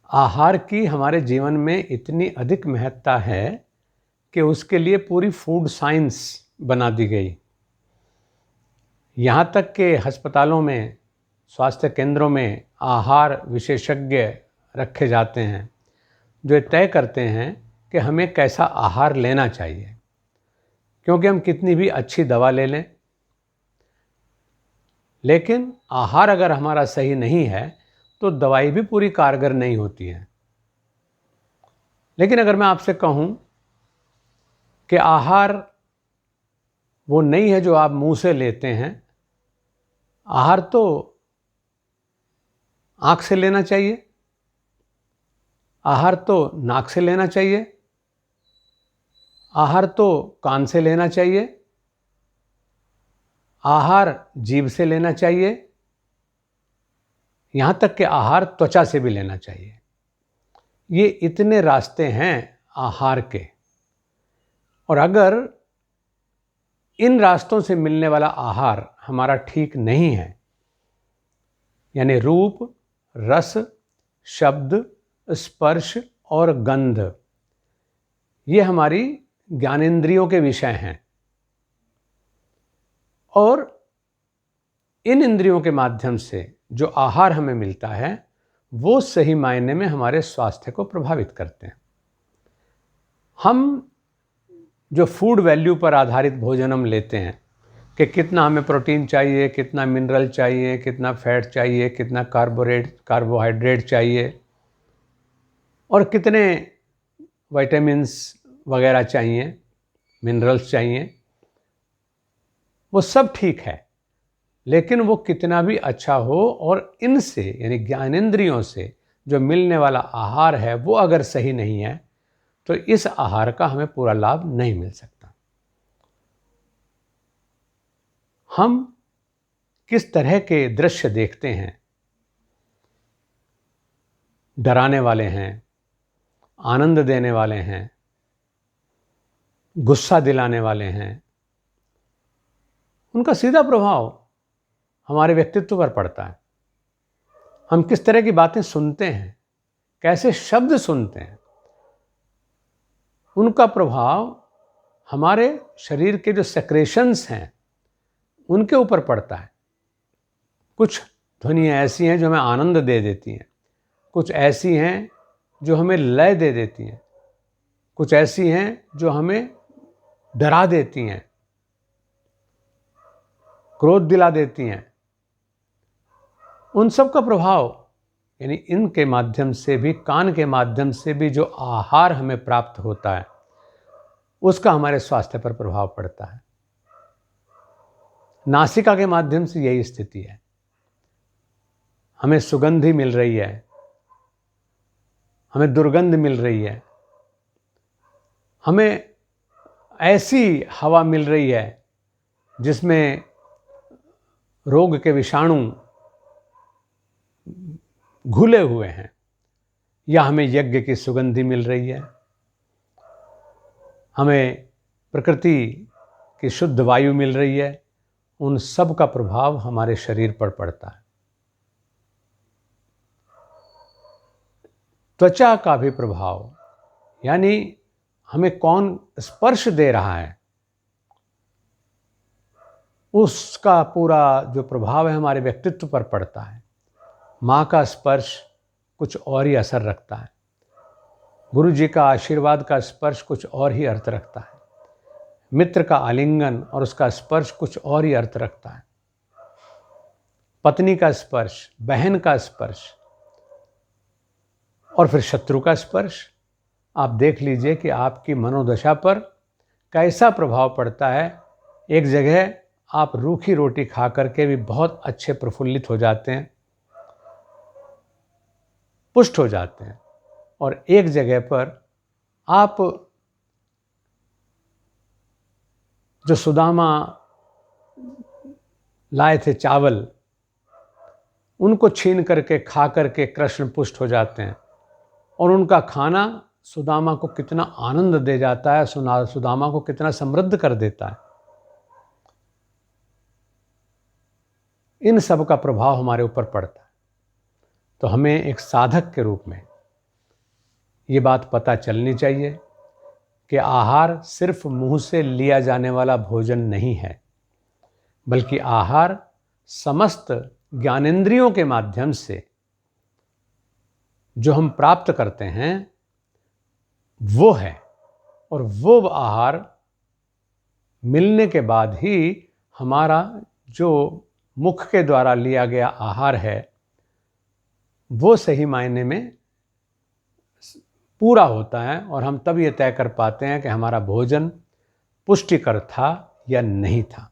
आहार की हमारे जीवन में इतनी अधिक महत्ता है कि उसके लिए पूरी फूड साइंस बना दी गई। यहाँ तक कि अस्पतालों में, स्वास्थ्य केंद्रों में आहार विशेषज्ञ रखे जाते हैं जो ये तय करते हैं कि हमें कैसा आहार लेना चाहिए। क्योंकि हम कितनी भी अच्छी दवा ले लें, लेकिन आहार अगर हमारा सही नहीं है तो दवाई भी पूरी कारगर नहीं होती है। लेकिन अगर मैं आपसे कहूँ कि आहार वो नहीं है जो आप मुंह से लेते हैं, आहार तो आँख से लेना चाहिए, आहार तो नाक से लेना चाहिए, आहार तो कान से लेना चाहिए, आहार जीभ से लेना चाहिए, यहाँ तक कि आहार त्वचा से भी लेना चाहिए। ये इतने रास्ते हैं आहार के, और अगर इन रास्तों से मिलने वाला आहार हमारा ठीक नहीं है, यानी रूप, रस, शब्द, स्पर्श और गंध, ये हमारी ज्ञानेंद्रियों के विषय हैं, और इन इंद्रियों के माध्यम से जो आहार हमें मिलता है वो सही मायने में हमारे स्वास्थ्य को प्रभावित करते हैं। हम जो फूड वैल्यू पर आधारित भोजन हम लेते हैं कि कितना हमें प्रोटीन चाहिए, कितना मिनरल चाहिए, कितना फैट चाहिए, कितना कार्बोहाइड्रेट चाहिए और कितने विटामिन्स वगैरह चाहिए, मिनरल्स चाहिए, वो सब ठीक है। लेकिन वो कितना भी अच्छा हो और इनसे यानी ज्ञानेंद्रियों से जो मिलने वाला आहार है वो अगर सही नहीं है तो इस आहार का हमें पूरा लाभ नहीं मिल सकता। हम किस तरह के दृश्य देखते हैं, डराने वाले हैं, आनंद देने वाले हैं, गुस्सा दिलाने वाले हैं, उनका सीधा प्रभाव हमारे व्यक्तित्व पर पड़ता है। हम किस तरह की बातें सुनते हैं, कैसे शब्द सुनते हैं, उनका प्रभाव हमारे शरीर के जो सेक्रेशंस हैं उनके ऊपर पड़ता है। कुछ ध्वनियाँ ऐसी हैं जो हमें आनंद दे देती हैं, कुछ ऐसी हैं जो हमें लय दे देती हैं, कुछ ऐसी हैं जो हमें डरा देती हैं, क्रोध दिला देती हैं। उन सब का प्रभाव यानी इनके माध्यम से भी, कान के माध्यम से भी जो आहार हमें प्राप्त होता है उसका हमारे स्वास्थ्य पर प्रभाव पड़ता है। नासिका के माध्यम से यही स्थिति है। हमें सुगंधी मिल रही है, हमें दुर्गंध मिल रही है, हमें ऐसी हवा मिल रही है जिसमें रोग के विषाणु घुले हुए हैं, या हमें यज्ञ की सुगंधी मिल रही है, हमें प्रकृति की शुद्ध वायु मिल रही है। उन सब का प्रभाव हमारे शरीर पर पड़ता है। त्वचा का भी प्रभाव, यानी हमें कौन स्पर्श दे रहा है उसका पूरा जो प्रभाव है हमारे व्यक्तित्व पर पड़ता है। माँ का स्पर्श कुछ और ही असर रखता है, गुरु जी का आशीर्वाद का स्पर्श कुछ और ही अर्थ रखता है, मित्र का आलिंगन और उसका स्पर्श कुछ और ही अर्थ रखता है, पत्नी का स्पर्श, बहन का स्पर्श और फिर शत्रु का स्पर्श। आप देख लीजिए कि आपकी मनोदशा पर कैसा प्रभाव पड़ता है। एक जगह आप रूखी रोटी खा करके भी बहुत अच्छे प्रफुल्लित हो जाते हैं, पुष्ट हो जाते हैं, और एक जगह पर आप जो सुदामा लाए थे चावल, उनको छीन करके खा करके कृष्ण पुष्ट हो जाते हैं, और उनका खाना सुदामा को कितना आनंद दे जाता है, सुदामा को कितना समृद्ध कर देता है। इन सब का प्रभाव हमारे ऊपर पड़ता है। तो हमें एक साधक के रूप में, ये बात पता चलनी चाहिए कि आहार सिर्फ मुंह से लिया जाने वाला भोजन नहीं है, बल्कि आहार समस्त ज्ञानेंद्रियों के माध्यम से जो हम प्राप्त करते हैं वो है। और वो आहार मिलने के बाद ही हमारा जो मुख के द्वारा लिया गया आहार है वो सही मायने में पूरा होता है, और हम तब ये तय कर पाते हैं कि हमारा भोजन पुष्टिकर था या नहीं था।